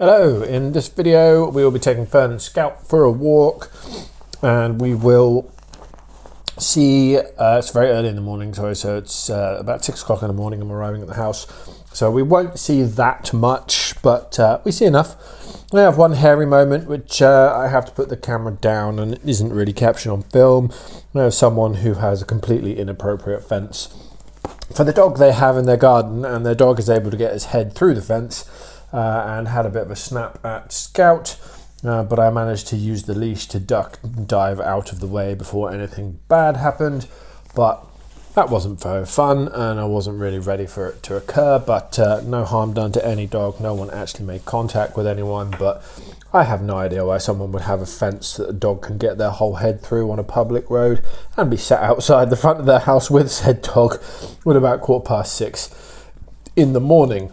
Hello, in this video we will be taking Fern Scout for a walk and we will see, it's very early in the morning, so it's about 6 o'clock in the morning. I'm arriving at the house, so we won't see that much, but we see enough. I have one hairy moment which I have to put the camera down and it isn't really captured on film. I have someone who has a completely inappropriate fence for the dog they have in their garden, and their dog is able to get his head through the fence and had a bit of a snap at Scout, but I managed to use the leash to duck and dive out of the way before anything bad happened. But that wasn't very fun and I wasn't really ready for it to occur, but no harm done to any dog. No one actually made contact with anyone, but I have no idea why someone would have a fence that a dog can get their whole head through on a public road and be sat outside the front of their house with said dog at about 6:15 in the morning.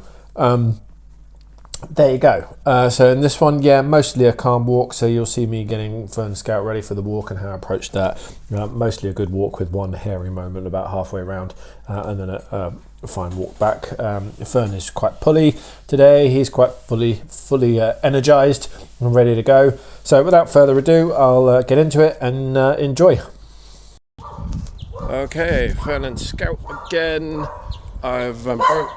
There you go. So in this one, yeah, mostly a calm walk. So you'll see me getting Fern Scout ready for the walk and how I approach that. Mostly a good walk with one hairy moment about halfway around, and then a fine walk back. Fern is quite pulley today. He's quite fully energized and ready to go. So without further ado, I'll get into it and enjoy. Okay, Fern and Scout again. I've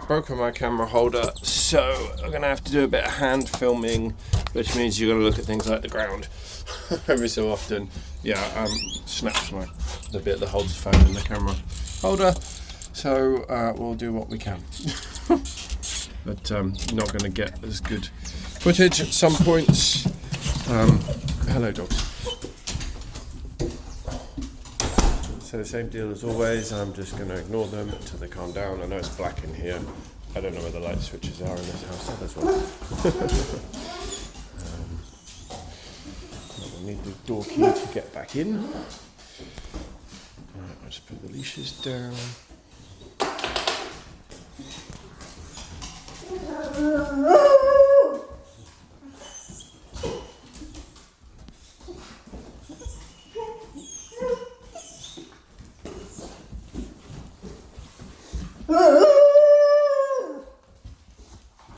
broken my camera holder, so I'm going to have to do a bit of hand filming, which means you're going to look at things like the ground every so often. Yeah, snaps the bit that holds the phone in the camera holder, so we'll do what we can. But not going to get as good footage at some points. Hello dogs. So the same deal as always, I'm just going to ignore them until they calm down. I know it's black in here. I don't know where the light switches are in this house. Oh, there's one. We'll need the door key to get back in. Right, I'll just put the leashes down.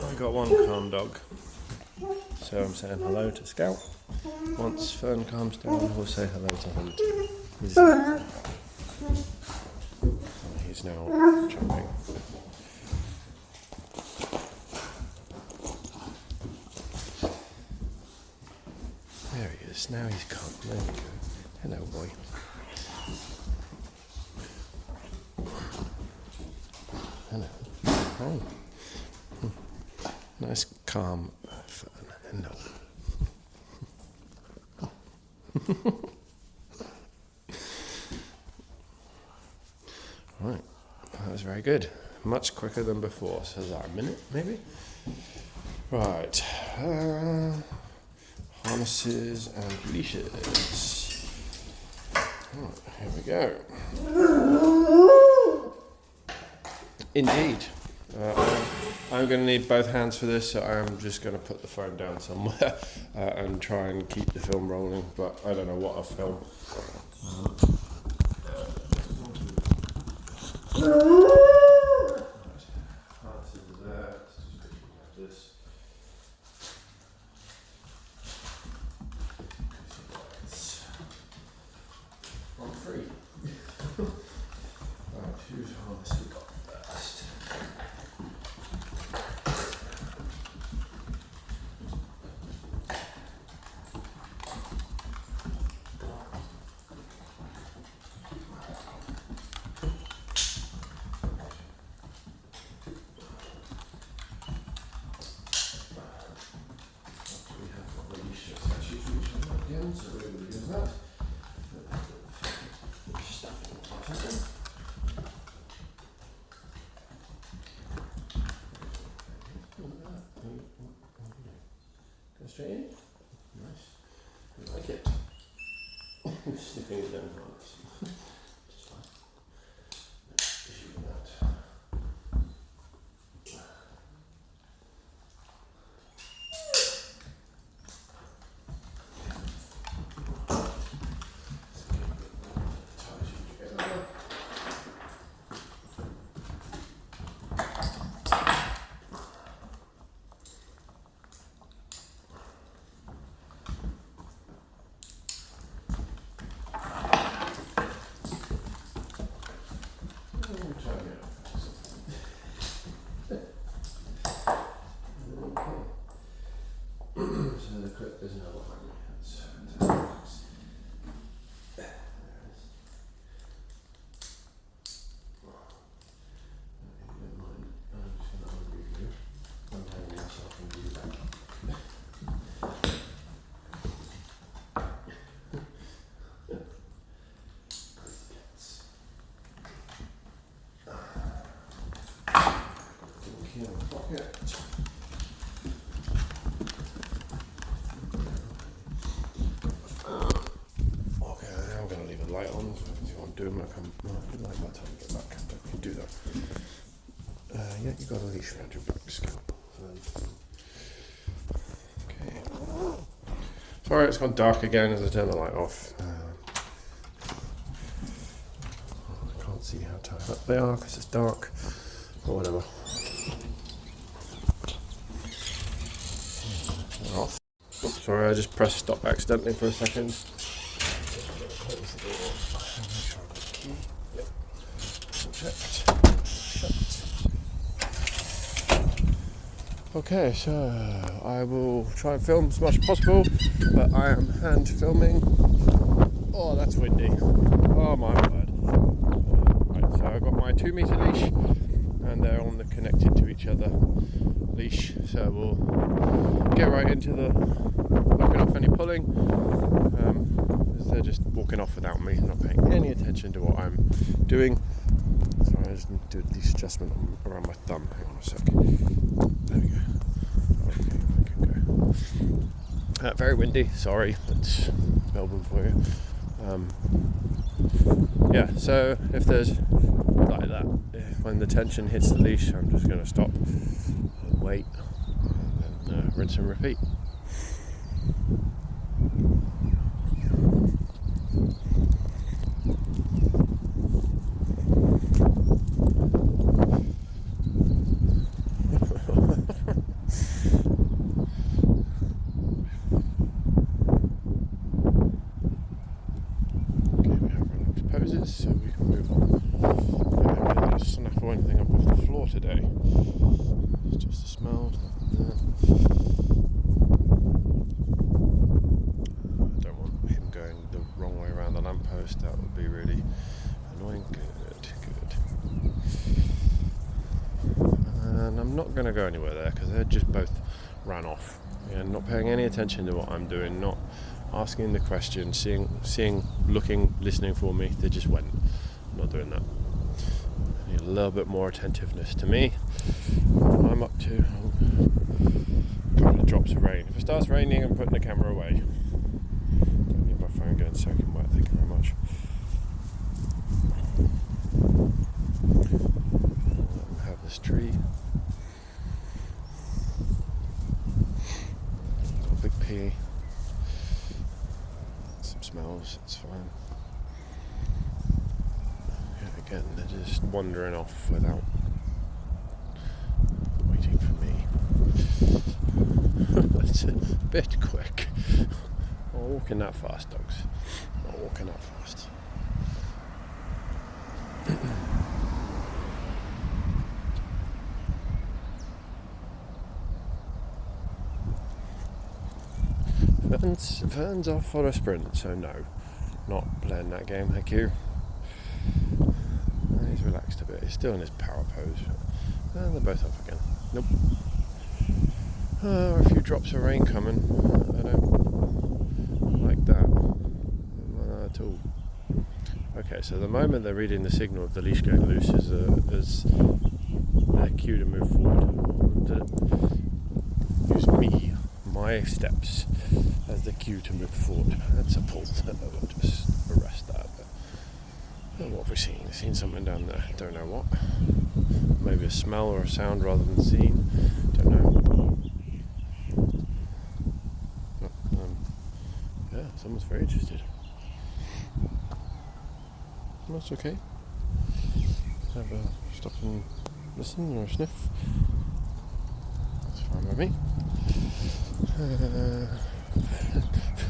I got one calm dog, so I'm saying hello to Scout. Once Fern calms down, we'll say hello to Hunt. He's now jumping. There he is. Now he's calm. There we go. Hello, boy. Hello. Oh. Nice calm Fern. Hello. Right, that was very good. Much quicker than before. So is that a minute, maybe? Right. Harnesses and leashes. Right, here we go. Indeed. I'm going to need both hands for this, so I'm just going to put the phone down somewhere and try and keep the film rolling, but I don't know what I'll film. I'm free. Right, whose harness we got first? So we're going to use that. Go straight in. Nice. I like it. Sniffing it down harness. Just like issue with that. clip is now behind me. That's fantastic. I'm going to leave a light on so I can see what I'm doing when I come. No, I can light by the time I get back. I can do that. Yeah, you got a leash around your back, Scout. Okay. Sorry, it's gone dark again as I turn the light off. I can't see how tied up they are because it's dark. Or whatever. They're off. Oops, sorry, I just pressed stop accidentally for a second. Okay, so I will try and film as much as possible, but I am hand filming. Oh, that's windy. Oh my word. Right, so I've got my 2 meter leash and they're on the connected to each other leash, so we'll get right into the knocking off any pulling. They're just walking off without me, not paying any attention to what I'm doing. So I just need to do a leash adjustment around my thumb. Hang on a sec. There we go. Okay, I can go. Very windy, sorry, it's Melbourne for you. Yeah, so if there's like that, when the tension hits the leash, I'm just going to stop and wait, and then rinse and repeat. So we can move on. I haven't really snaffle anything up off the floor today. It's just the smell. I don't want him going the wrong way around the lamppost. That would be really annoying. Good. And I'm not going to go anywhere there because they just both ran off. And not paying any attention to what I'm doing, not asking the question, seeing, looking, listening for me. They just went. I'm not doing that. I need a little bit more attentiveness to me. What I'm up to. A couple of drops of rain. If it starts raining, I'm putting the camera away. Don't need my phone getting soaking wet. Thank you very much. Let them have this tree. Got a big pea. Smells, it's fine. Yeah, again, they're just wandering off without waiting for me. That's a bit quick. Not walking that fast, dogs. Not walking that fast. Fern's off for a sprint, so no, not playing that game, thank you. He's relaxed a bit, he's still in his power pose. And they're both off again. Nope. A few drops of rain coming. I don't like that at all. Okay, so the moment they're reading the signal of the leash going loose is their cue to move forward. To use my steps as the cue to move forward. That's a pull. I'll just arrest that. But what have we seen? We've seen something down there. Don't know what. Maybe a smell or a sound rather than seen. Don't know. But, yeah, someone's very interested. That's okay. Have a stop and listen or a sniff. That's fine with me.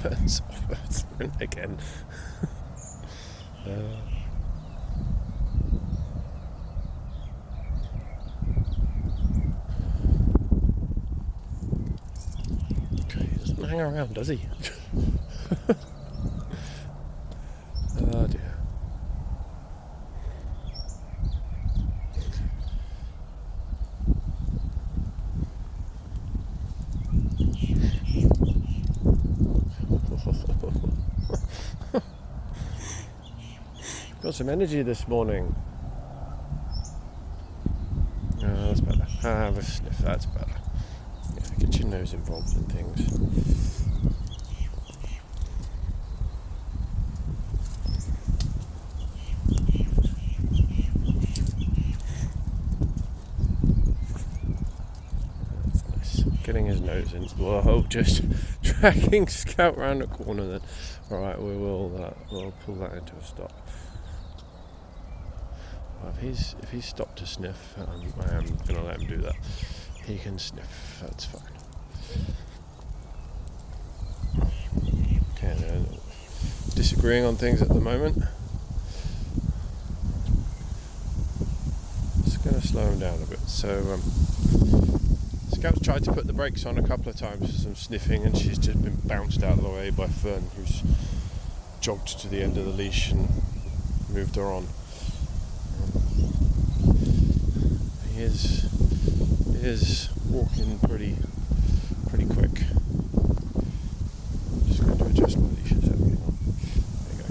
Fern's off a sprint again. Okay, he doesn't doesn't hang around, does he? Oh dear. Got some energy this morning. Oh, that's better. Have a sniff, that's better. Yeah, get your nose involved in things. That's nice. Getting his nose in. Whoa, just dragging Scout round the corner then. Alright, we'll pull that into a stop. If he's stopped to sniff, I am going to let him do that. He can sniff, that's fine. Okay, they're disagreeing on things at the moment. Just going to slow him down a bit. So, Scout's tried to put the brakes on a couple of times for some sniffing, and she's just been bounced out of the way by Fern, who's jogged to the end of the leash and moved her on. He is walking pretty quick. Just going to adjust my leash a second. There you go.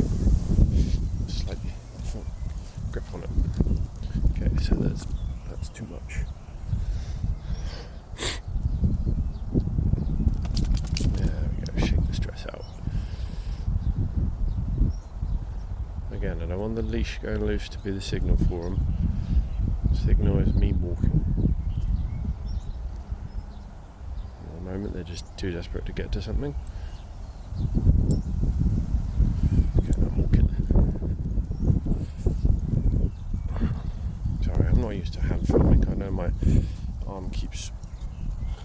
Slightly grip on it. Okay, so that's too much. There we go. Shake the stress out. Again, I don't want the leash going loose to be the signal for him. Signal is me walking. At the moment they're just too desperate to get to something. Okay, I'm walking. Sorry, I'm not used to hand filming. I know my arm keeps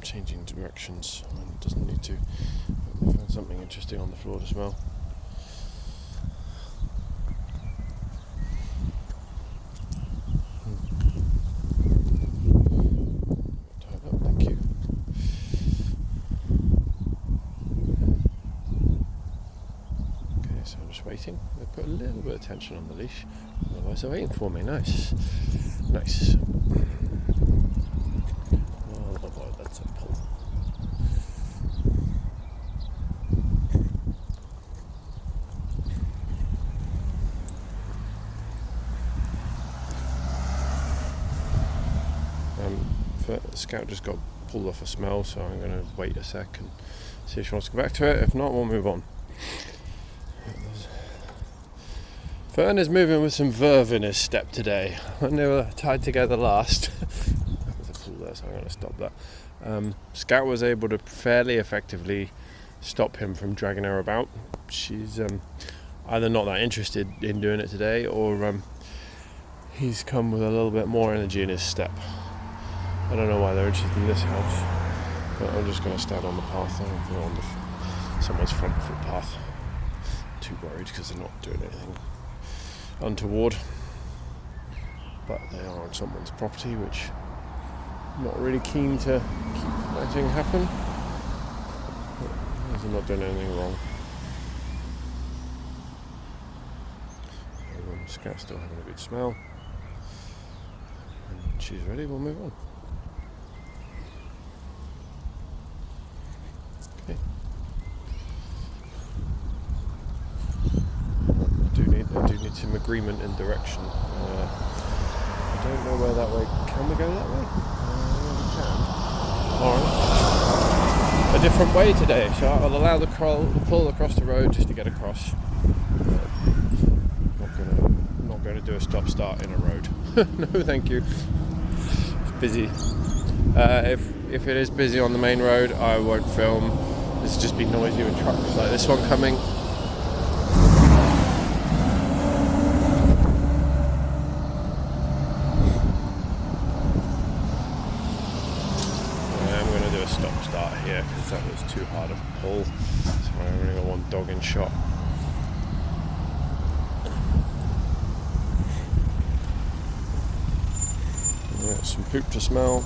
changing directions and it doesn't need to. I found something interesting on the floor to smell. Waiting. They put a little bit of tension on the leash. Otherwise they're waiting for me. Nice. Oh boy, that's a pull. Scout just got pulled off a smell, so I'm going to wait a sec and see if she wants to go back to it. If not, we'll move on. Fern is moving with some verve in his step today. When they were tied together last, there's a pull there, so I'm going to stop that. Scout was able to fairly effectively stop him from dragging her about. She's either not that interested in doing it today, or he's come with a little bit more energy in his step. I don't know why they're interested in this house, but I'm just going to stand on the path. I don't go on someone's front footpath. Too worried because they're not doing anything untoward, but they are on someone's property, which I'm not really keen to keep letting happen. They're not doing anything wrong. Scout's still having a good smell, and she's ready. We'll move on. Okay. I do need some agreement in direction. I don't know where that way. Can we go that way? We can. Alright. A different way today, so I'll allow the pull across the road just to get across. Not going to do a stop-start in a road. No, thank you. It's busy. If it is busy on the main road, I won't film. It's just be noisy with trucks like this one coming. Stop-start here because that was too hard of a pull, so I only got one dog in shot. Yeah, some poop to smell.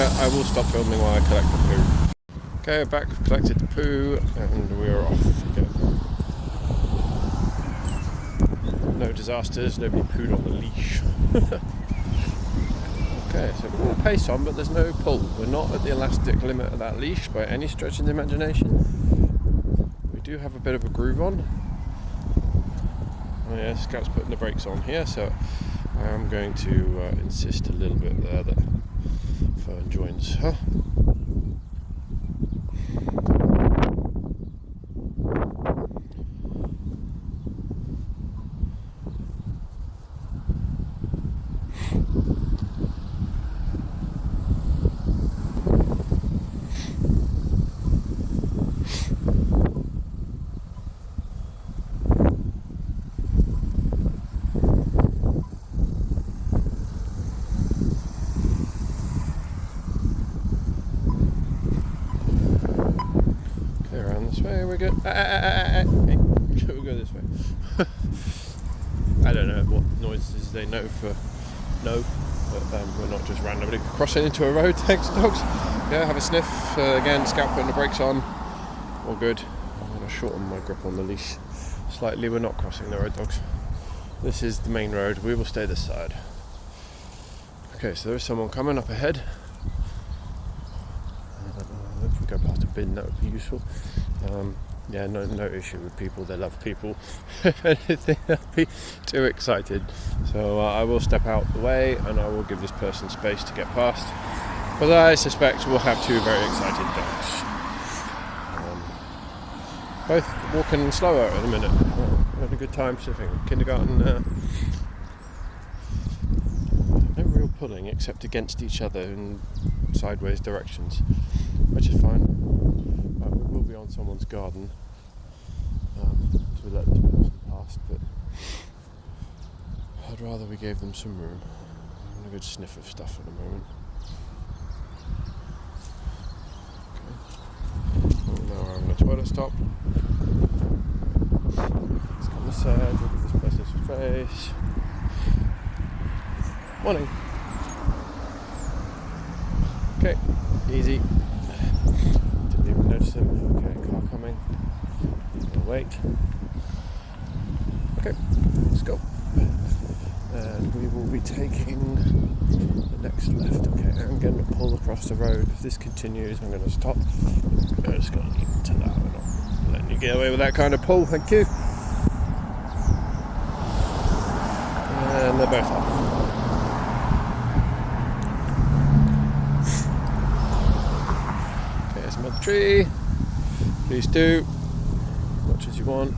I will stop filming while I collect the poo. Okay, back, we've collected the poo and we're off again. No disasters, nobody pooed on the leash. Okay, so we've got a pace on, but there's no pull. We're not at the elastic limit of that leash by any stretch of the imagination. We do have a bit of a groove on. Oh yeah, Scout's putting the brakes on here, so I am going to insist a little bit there that Fern joins her. Way we're good. Hey, we'll go this way. I don't know what noises they know for no, but we're not just randomly crossing into a road. Thanks, dogs. Yeah, have a sniff. Again, Scout putting the brakes on. All good. I'm going to shorten my grip on the leash slightly. We're not crossing the road, dogs. This is the main road. We will stay this side. Okay, so there is someone coming up ahead. If we go past a bin, that would be useful. Yeah, no issue with people. They love people. If anything, they'll be too excited. So I will step out the way and I will give this person space to get past. But I suspect we'll have two very excited dogs. Both walking slower at the minute. Having a good time sniffing. Kindergarten. No real pulling except against each other in sideways directions, which is fine. We will be on someone's garden, so we let this person pass, but I'd rather we gave them some room. I'm having a good sniff of stuff at the moment. Okay. Oh, now we're having a toilet stop. Let's come this side, we'll give this person some space. Morning. Okay, easy. Didn't even notice him. Okay, car coming. We'll wait. Okay, let's go. And we will be taking the next left. Okay, I'm going to pull across the road. If this continues, I'm going to stop. I'm just going to leave it to that. We're not letting you get away with that kind of pull. Thank you. And they're both off. Tree. Please do. Much as you want.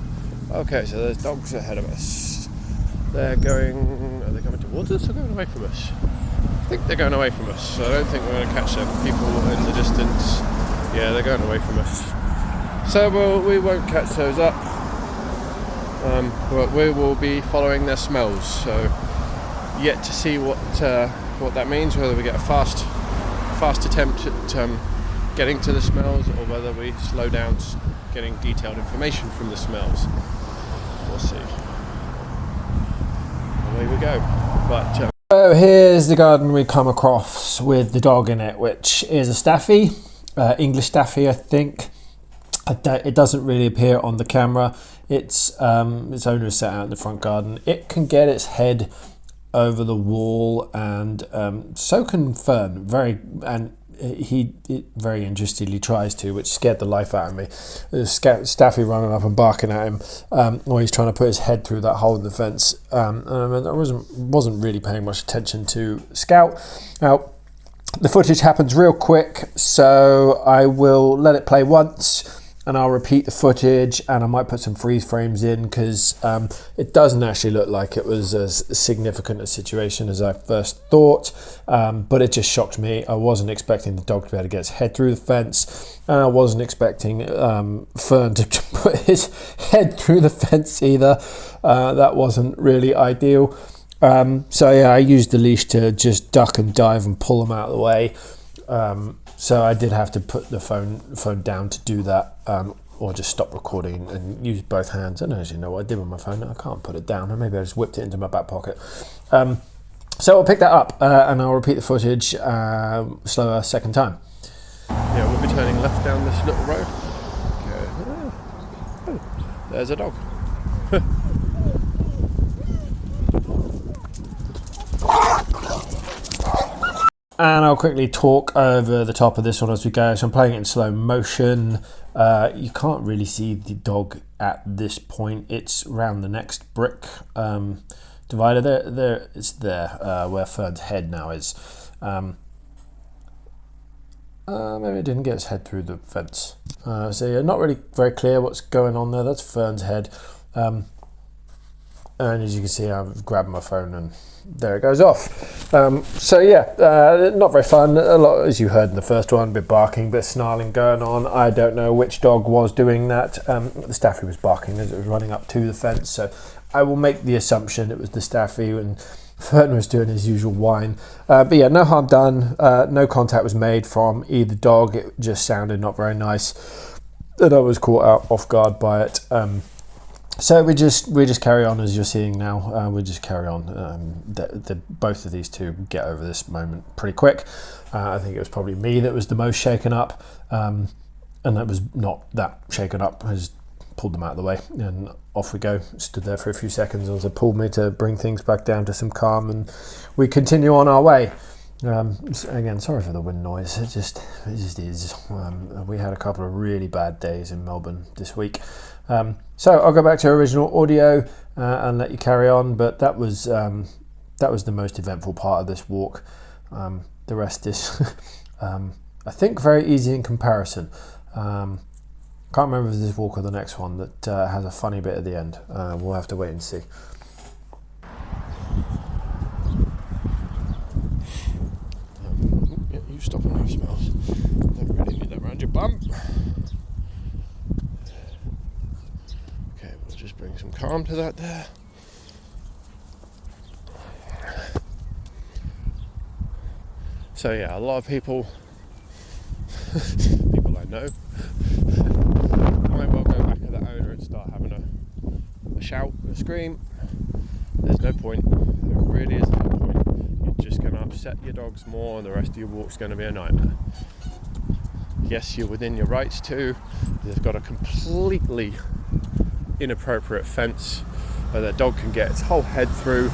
Okay, so there's dogs ahead of us. Are they coming towards us or going away from us? I think they're going away from us, so I don't think we're going to catch them. People in the distance. Yeah, they're going away from us. So we won't catch those up. But we will be following their smells. So yet to see what that means, whether we get a fast attempt at getting to the smells, or whether we slow down getting detailed information from the smells. We'll see. Away we go. But so here's the garden we come across with the dog in it, which is a staffy, English staffy, I think. It doesn't really appear on the camera. Its owner is set out in the front garden. It can get its head over the wall, and so can Fern. He very interestedly tries to, which scared the life out of me. There's Staffy running up and barking at him while he's trying to put his head through that hole in the fence. And I wasn't really paying much attention to Scout. Now, the footage happens real quick, so I will let it play once and I'll repeat the footage, and I might put some freeze frames in because it doesn't actually look like it was as significant a situation as I first thought, but it just shocked me. I wasn't expecting the dog to be able to get his head through the fence, and I wasn't expecting Fern to put his head through the fence either. That wasn't really ideal. So yeah, I used the leash to just duck and dive and pull him out of the way. So I did have to put the phone down to do that, or just stop recording and use both hands. I don't actually know what I did with my phone. I can't put it down. Maybe I just whipped it into my back pocket. So I'll pick that up and I'll repeat the footage slower second time. Yeah, we'll be turning left down this little road. Okay. Oh, there's a dog. And I'll quickly talk over the top of this one as we go. So I'm playing it in slow motion. You can't really see the dog at this point. It's around the next brick divider. There, it's there where Fern's head now is. Maybe it didn't get his head through the fence. So yeah, not really very clear what's going on there. That's Fern's head. And as you can see, I've grabbed my phone and there it goes off. So yeah, not very fun. A lot, as you heard in the first one, a bit barking, bit snarling going on. I don't know which dog was doing that. The Staffy was barking as it was running up to the fence, so I will make the assumption it was the Staffy and Fern was doing his usual whine. But yeah, no harm done. No contact was made from either dog. It just sounded not very nice, and I was caught out off guard by it. So we just carry on as you're seeing now. We just carry on. Both of these two get over this moment pretty quick. I think it was probably me that was the most shaken up, and that was not that shaken up. I just pulled them out of the way and off we go. Stood there for a few seconds as it pulled me to bring things back down to some calm, and we continue on our way. Again, sorry for the wind noise. It just is. We had a couple of really bad days in Melbourne this week. So I'll go back to original audio and let you carry on. But that was the most eventful part of this walk. The rest is, I think, very easy in comparison. Can't remember if it's this walk or the next one that has a funny bit at the end. We'll have to wait and see. You stop and have smells. Don't really need that around your bum. Okay, we'll just bring some calm to that there. So yeah, a lot of people I know might well go back at the owner and start having a shout, a scream. There's no point. There really is no point. You're just going to upset your dogs more, and the rest of your walk's going to be a nightmare. Yes, you're within your rights too. They've got a completely inappropriate fence where their dog can get its whole head through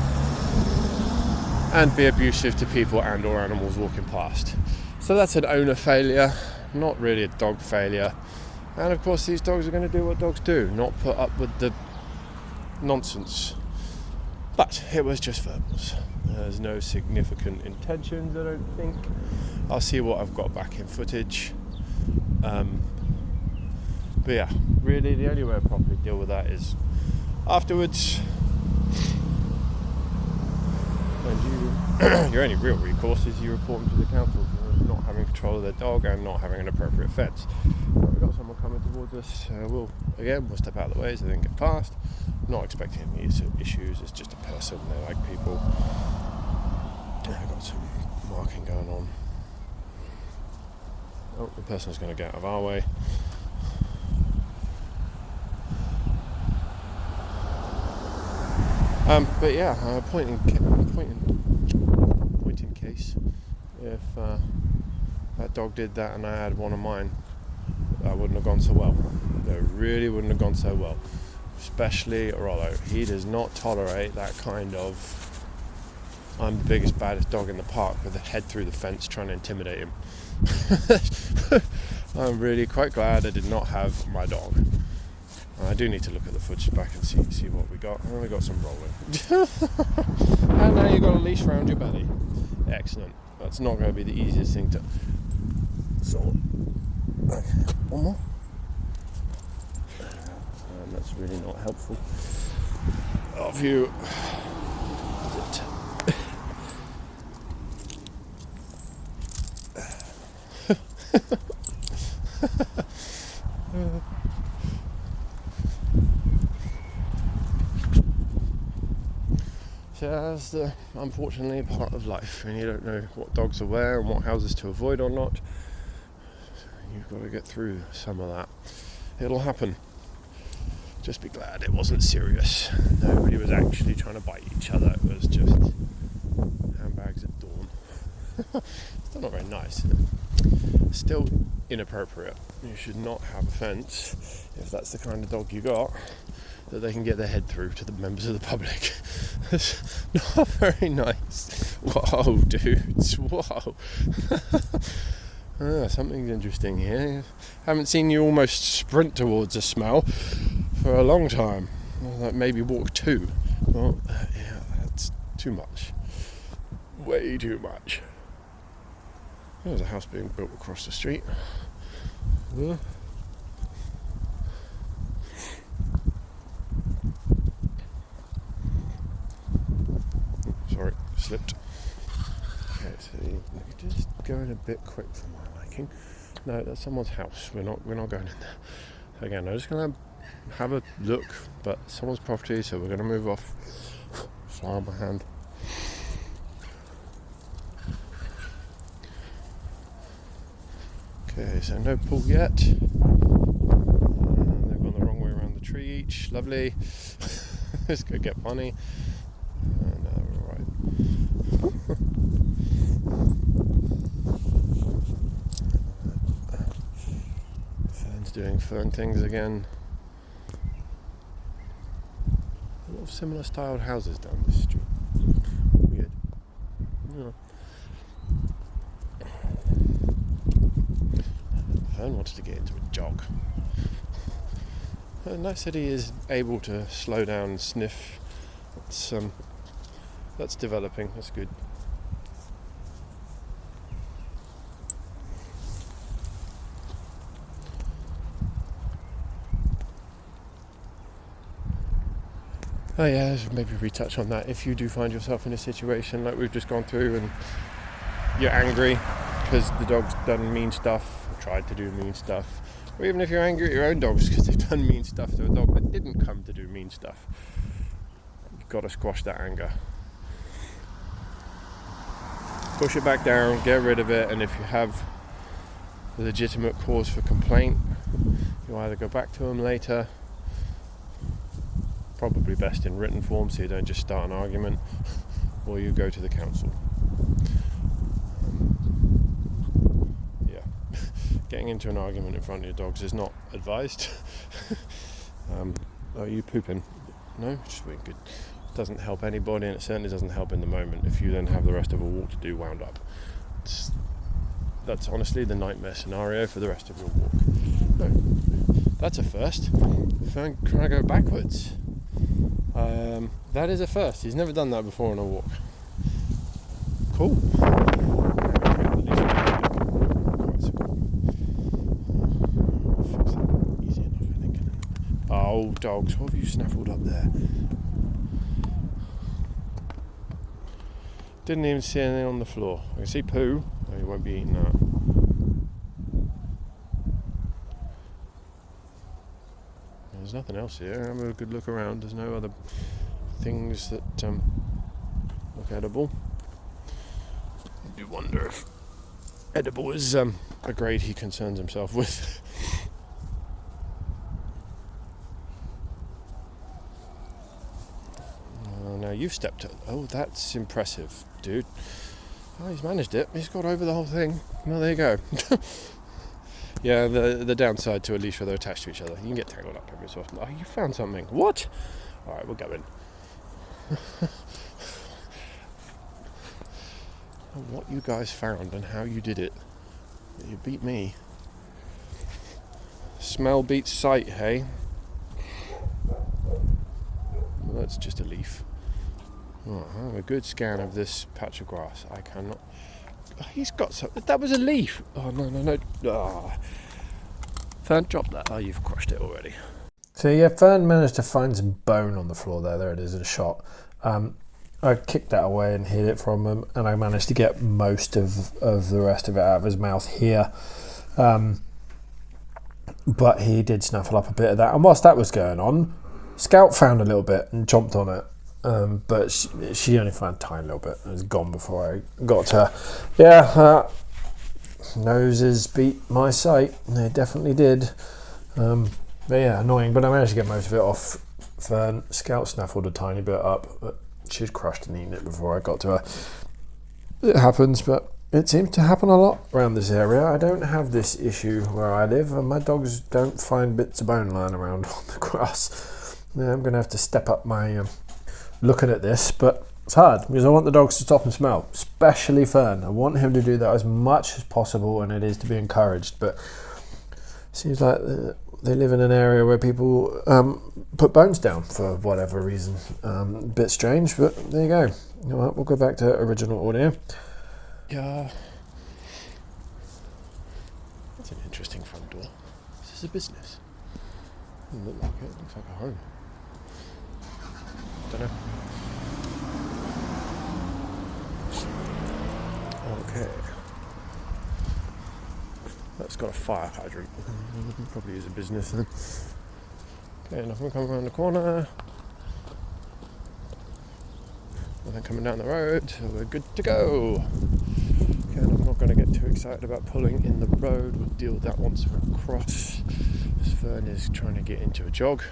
and be abusive to people and or animals walking past. So that's an owner failure, not really a dog failure. And of course these dogs are going to do what dogs do, not put up with the nonsense. But it was just verbals. There's no significant intentions, I don't think. I'll see what I've got back in footage. But yeah, really the only way to properly deal with that is afterwards. And your only real recourse is you report them to the council for not having control of their dog and not having an appropriate fence. We've got someone coming towards us. We'll step out of the way so they can get past. Not expecting any issues. It's just a person. They like people. I've got some marking going on. Oh, the person's going to get out of our way. But yeah, point in case, if that dog did that and I had one of mine, that wouldn't have gone so well. It really wouldn't have gone so well. Especially Rollo. He does not tolerate that kind of I'm the biggest, baddest dog in the park with a head through the fence trying to intimidate him. I'm really quite glad I did not have my dog. I do need to look at the footage back and see what we got. We got some rolling. And now you've got a leash around your belly. Excellent. That's not going to be the easiest thing to sort. Okay, one more. And that's really not helpful of you. So that's the unfortunately part of life, and you don't know what dogs are where and what houses to avoid or not. You've got to get through some of that. It'll happen. Just be glad it wasn't serious. Nobody was actually trying to bite each other. It was just handbags at dawn. Still not very nice. Still inappropriate. You should not have a fence, if that's the kind of dog you got, that they can get their head through to the members of the public. It's not very nice. Whoa, dudes, whoa. Something's interesting here. Haven't seen you almost sprint towards a smell for a long time. Like maybe walk 2. Well, yeah, that's too much. Way too much. There's a house being built across the street. Sorry, slipped. Okay, so you're just going a bit quick for my liking. No, that's someone's house. We're not going in there. So again, I'm just gonna have a look, but someone's property, so we're gonna move off. Fly on my hand. Okay, so no pool yet. They've gone the wrong way around the tree each. Lovely. This could get funny. No, we're alright. Fern's doing fern things again. A lot of similar styled houses down this street. Weird. Yeah. Fern wanted to get into a jog. Nice that he is able to slow down and sniff. That's developing. That's good. Oh yeah, let's maybe retouch on that. If you do find yourself in a situation like we've just gone through and you're angry because the dog's done mean stuff or tried to do mean stuff, or even if you're angry at your own dogs because they've done mean stuff to a dog that didn't come to do mean stuff, you've got to squash that anger. Push it back down, get rid of it, and if you have a legitimate cause for complaint, you either go back to them later, probably best in written form so you don't just start an argument, or you go to the council. Getting into an argument in front of your dogs is not advised. Are you pooping? No? Just being good. It doesn't help anybody, and it certainly doesn't help in the moment if you then have the rest of a walk to do wound up. That's honestly the nightmare scenario for the rest of your walk. No, that's a first. Fern trying to go backwards. That is a first. He's never done that before on a walk. Cool. Oh, dogs, what have you snaffled up there? Didn't even see anything on the floor. I can see poo. Oh, you won't be eating that. There's nothing else here. Have a good look around. There's no other things that look edible. I do wonder if edible is a grade he concerns himself with. Now you've stepped up. Oh, that's impressive, dude. Oh, he's managed it. He's got over the whole thing. Well, there you go. Yeah, the downside to a leash where they're attached to each other, you can get tangled up every so often. Oh, you found something. What? All right, we'll go in. What you guys found and how you did it. You beat me. Smell beats sight, hey? Well, that's just a leaf. Oh, a good scan of this patch of grass. I cannot... Oh, he's got something. That was a leaf. Oh, no. Oh. Fern, drop that. Oh, you've crushed it already. So yeah, Fern managed to find some bone on the floor there. There it is in a shot. I kicked that away and hid it from him, and I managed to get most of the rest of it out of his mouth here. But he did snaffle up a bit of that. And whilst that was going on, Scout found a little bit and chomped on it. But she only found a tiny little bit. It was gone before I got to her. Yeah, noses beat my sight. They definitely did. But yeah, annoying. But I managed to get most of it off. Fern. Scout snaffled a tiny bit up. But she'd crushed and eaten it before I got to her. It happens, but it seems to happen a lot around this area. I don't have this issue where I live, and my dogs don't find bits of bone lying around on the grass. Yeah, I'm going to have to step up my looking at this, but it's hard because I want the dogs to stop and smell, especially Fern. I want him to do that as much as possible, and it is to be encouraged, but it seems like they live in an area where people put bones down for whatever reason. A bit strange, but there you go. You know what, we'll go back to original audio. Yeah. That's an interesting front door. Is this a business? Doesn't look like it. It looks like a home. Don't know. Okay. That's got a fire hydrant. Probably is a business then. Okay, nothing coming around the corner. Nothing coming down the road, so we're good to go. Okay, and I'm not going to get too excited about pulling in the road. We'll deal with that once we're across. Fern is trying to get into a jog.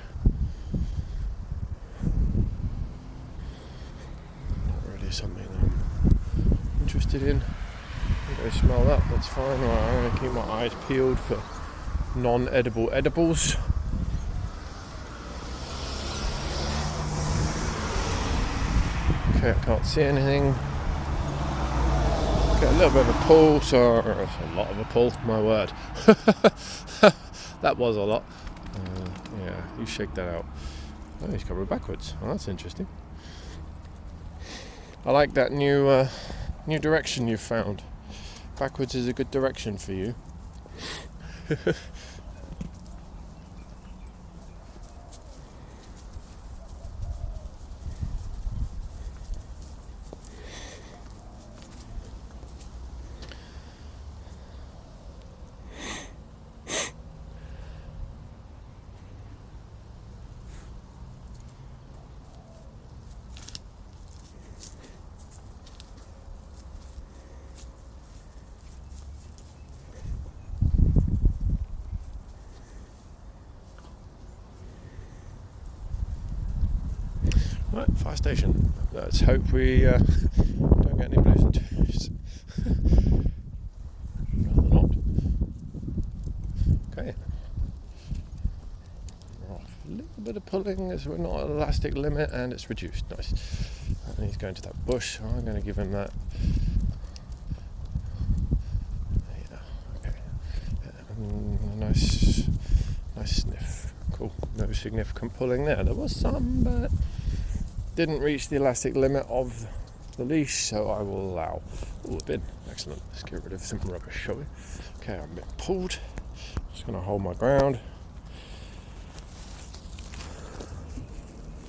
Not really something I'm interested in. Go smell that, that's fine. Right, I'm going to keep my eyes peeled for non-edible edibles. Okay, I can't see anything. Get a little bit of a pull, so that's a lot of a pull, my word. That was a lot. Yeah, you shake that out. Oh, he's coming backwards. Oh, that's interesting. I like that new direction you've found. Backwards is a good direction for you. Right, fire station. Let's hope we don't get any blues and twos. Rather not. Okay. We're off. A little bit of pulling as we're not at elastic limit and it's reduced. Nice. And he's going to that bush, so I'm going to give him that. Yeah, okay. Nice sniff. Cool. No significant pulling there. There was some, but didn't reach the elastic limit of the leash, so I will allow. Oh, a bin. Excellent. Let's get rid of some rubbish, shall we? Okay, I'm a bit pulled. Just going to hold my ground.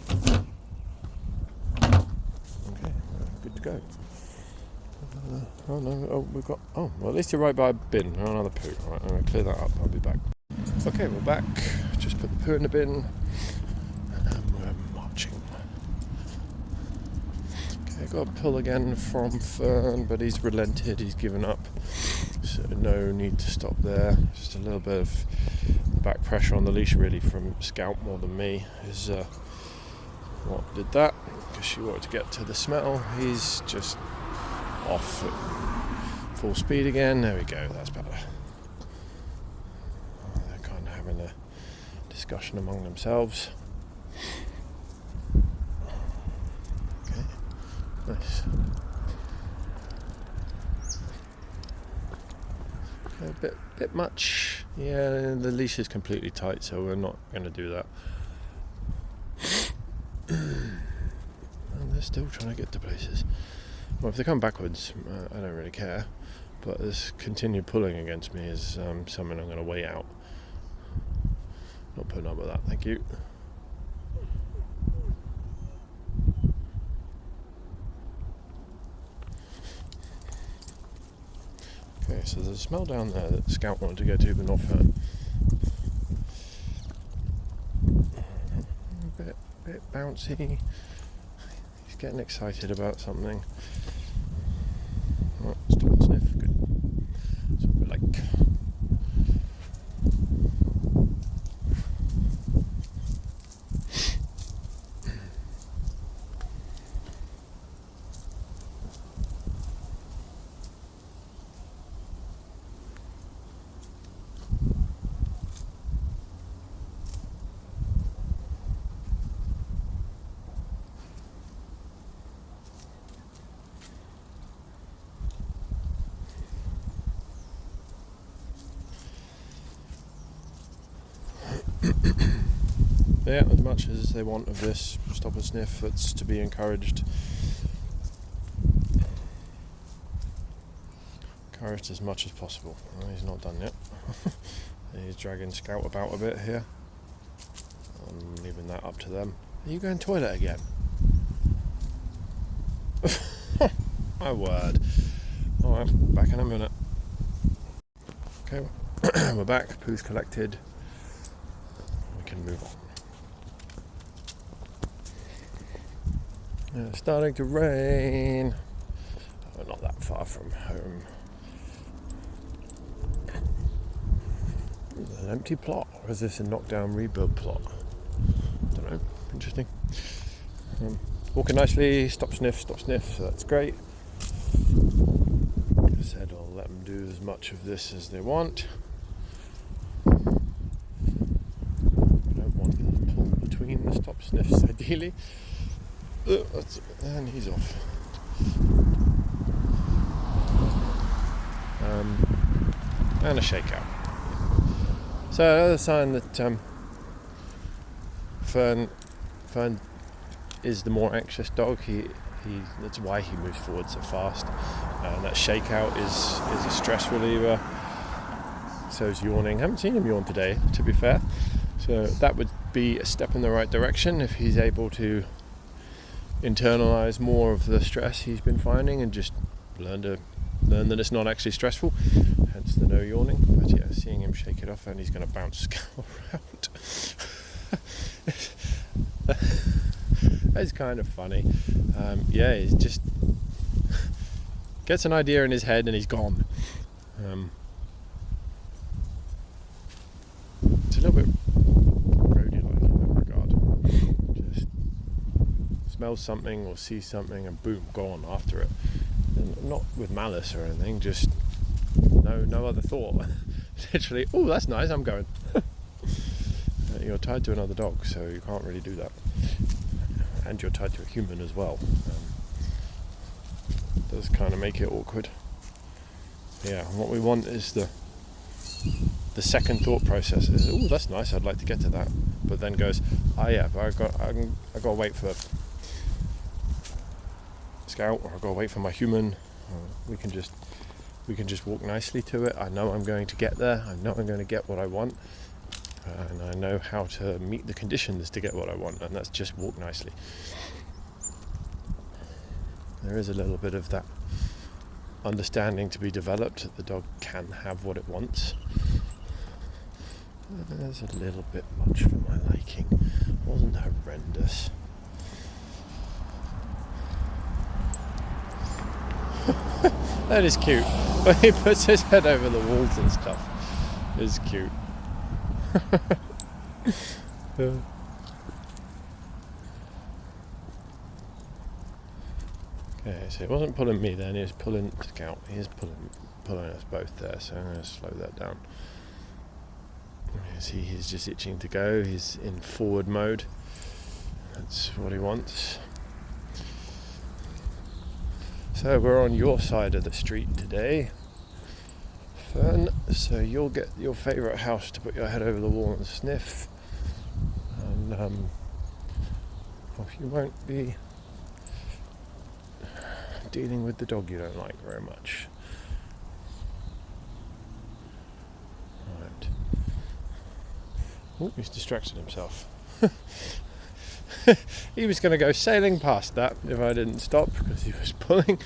Okay, good to go. Oh no, oh, we've got. Oh, well, at least you're right by a bin. Oh, another poo. Right, I'm going to clear that up. I'll be back. Okay, we're back. Just put the poo in the bin. And we're marching. Got a pull again from Fern, but he's relented, he's given up, so no need to stop there. Just a little bit of the back pressure on the leash really from Scout more than me is what did that, because she wanted to get to the smell. He's just off at full speed again. There we go, that's better. They're kind of having a discussion among themselves. Nice. A bit much. Yeah, the leash is completely tight, so we're not going to do that. And they're still trying to get to places. Well, if they come backwards, I don't really care. But this continued pulling against me is something I'm going to wait out. Not putting up with that, thank you. Okay, so there's a smell down there that Scout wanted to go to, but not Fern. A bit bouncy. He's getting excited about something. Oh, stop and sniff. Good. That's what we like. Yeah, as much as they want of this stop and sniff, that's to be encouraged. Encouraged as much as possible. Well, he's not done yet. He's dragging Scout about a bit here. I'm leaving that up to them. Are you going toilet again? My word. Alright, back in a minute. Okay, we're back. Poo's collected. We can move on. It's starting to rain. Oh, not that far from home. An empty plot, or is this a knockdown rebuild plot? Don't know. Interesting. Walking nicely. Stop sniff. So that's great. I said I'll let them do as much of this as they want. I don't want to pull between the stop sniffs, ideally. And he's off. And a shakeout. So another sign that Fern is the more anxious dog. That's why he moves forward so fast. And that shakeout is a stress reliever. So is yawning. Haven't seen him yawn today, to be fair. So that would be a step in the right direction if he's able to internalize more of the stress he's been finding and just learn that it's not actually stressful. Hence the no yawning. But yeah, seeing him shake it off, and he's going to bounce Scout around. It's kind of funny. Yeah, he's just gets an idea in his head and he's gone. It's a little bit roadie-like in that regard. Just smells something or sees something and boom, gone after it. And not with malice or anything, just no other thought. Literally, oh, that's nice, I'm going. You're tied to another dog, so you can't really do that. And you're tied to a human as well. It does kind of make it awkward. Yeah, what we want is the second thought process is, oh, that's nice, I'd like to get to that. But then goes, yeah, but I got to wait for Scout, or I got to wait for my human. We can just walk nicely to it. I know I'm going to get there. I know I'm going to get what I want. And I know how to meet the conditions to get what I want, and that's just walk nicely. There is a little bit of that understanding to be developed that the dog can have what it wants. There's a little bit much for my liking. It wasn't horrendous. That is cute. When he puts his head over the walls and stuff, it's cute. Okay, so he wasn't pulling me then, he was pulling Scout. He is pulling us both there, so I'm going to slow that down. You see, he's just itching to go. He's in forward mode. That's what he wants. So we're on your side of the street today, Fern, so you'll get your favourite house to put your head over the wall and sniff, and you won't be dealing with the dog you don't like very much. Right. Oh, he's distracted himself. He was going to go sailing past that if I didn't stop, because he was pulling,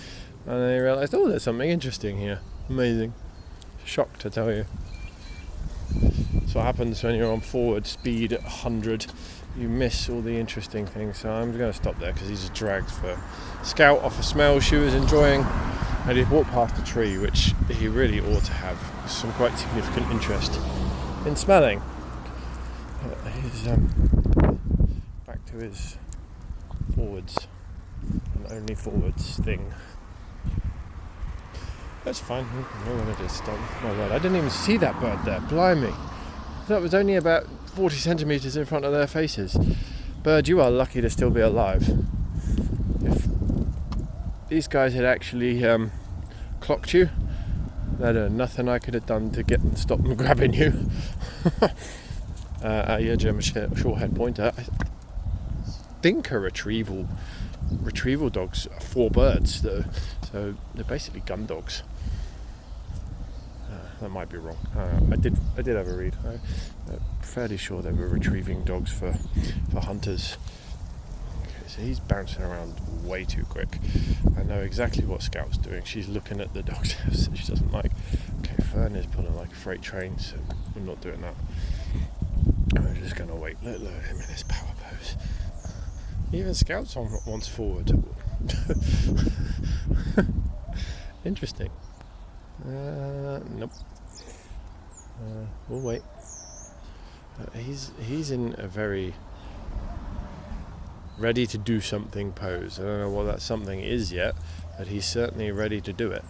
and then he realised, oh, there's something interesting here. Amazing. Shocked, I tell you. That's what happens when you're on forward speed at 100. You miss all the interesting things. So I'm going to stop there because he's just dragged for Scout off a smell she was enjoying, and he walked past a tree, which he really ought to have some quite significant interest in smelling. He's back to his forwards and only forwards thing. That's fine. No one just stop. My word, I didn't even see that bird there. Blimey. That was only about 40 centimetres in front of their faces. Bird, you are lucky to still be alive. If these guys had actually clocked you, there'd nothing I could have done to stop them grabbing you. Yeah, German Shorthair Pointer. I think a retrieval dogs are 4 birds, though, so they're basically gun dogs. That might be wrong. I did have a read. I'm fairly sure they were retrieving dogs for hunters. Okay, so he's bouncing around way too quick. I know exactly what Scout's doing. She's looking at the dog's house that she doesn't like. Okay, Fern is pulling like a freight train, so we're not doing that. I'm just going to wait. Let him in his power pose. Even Scout's on once forward. Interesting. Nope. We'll wait. He's in a very ready to do something pose. I don't know what that something is yet, but he's certainly ready to do it.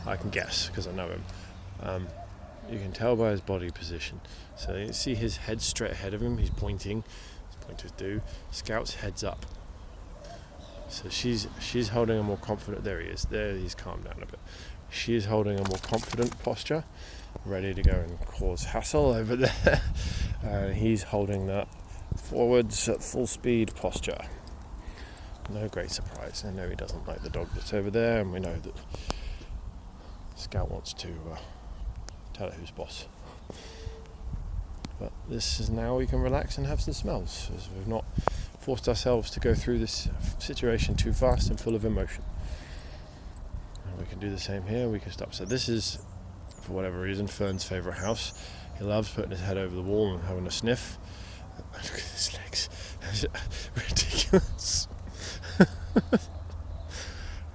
I can guess because I know him. You can tell by his body position. So you see his head straight ahead of him. He's pointing. His pointers do. Scout's head's up. So she's holding a more confident. There he is. There he's calmed down a bit. She's holding a more confident posture, ready to go and cause hassle over there. He's holding that forwards at full speed posture. No great surprise. I know he doesn't like the dog that's over there, and we know that Scout wants to tell her who's boss. But this is now we can relax and have some smells, as we've not forced ourselves to go through this situation too fast and full of emotion. And we can do the same here. We can stop. So this is, for whatever reason, Fern's favourite house. He loves putting his head over the wall and having a sniff. Look at his legs. Ridiculous.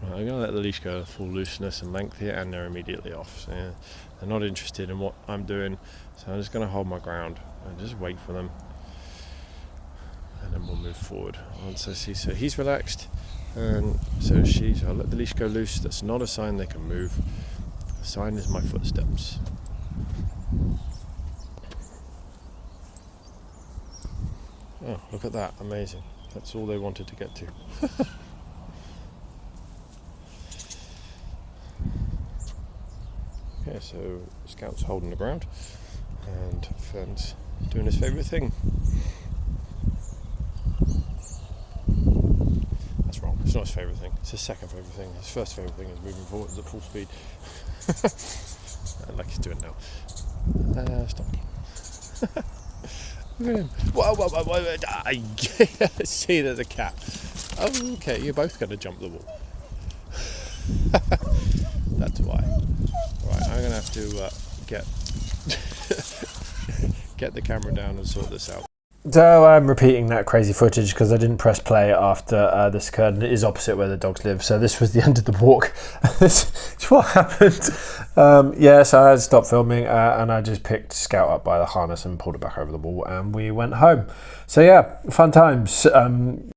Right, I'm going to let the leash go full looseness and length here, and they're immediately off. So, yeah, they're not interested in what I'm doing, so I'm just going to hold my ground and just wait for them, and then we'll move forward. Once I see, so he's relaxed, and so I'll let the leash go loose. That's not a sign they can move. The sign is my footsteps. Oh, look at that, amazing. That's all they wanted to get to. Okay, so Scout's holding the ground and Fern's doing his favourite thing. That's wrong, it's not his favourite thing, it's his second favourite thing. His first favourite thing is moving forwards at full speed. Like he's doing now. Stop. Look at him. Whoa. I see there's a cat. Okay, you're both going to jump the wall. That's why. Right, I'm going to have to get the camera down and sort this out. So I'm repeating that crazy footage because I didn't press play after this occurred, and it is opposite where the dogs live. So this was the end of the walk. This is what happened. So I had stopped filming and I just picked Scout up by the harness and pulled it back over the wall, and we went home. So yeah, fun times.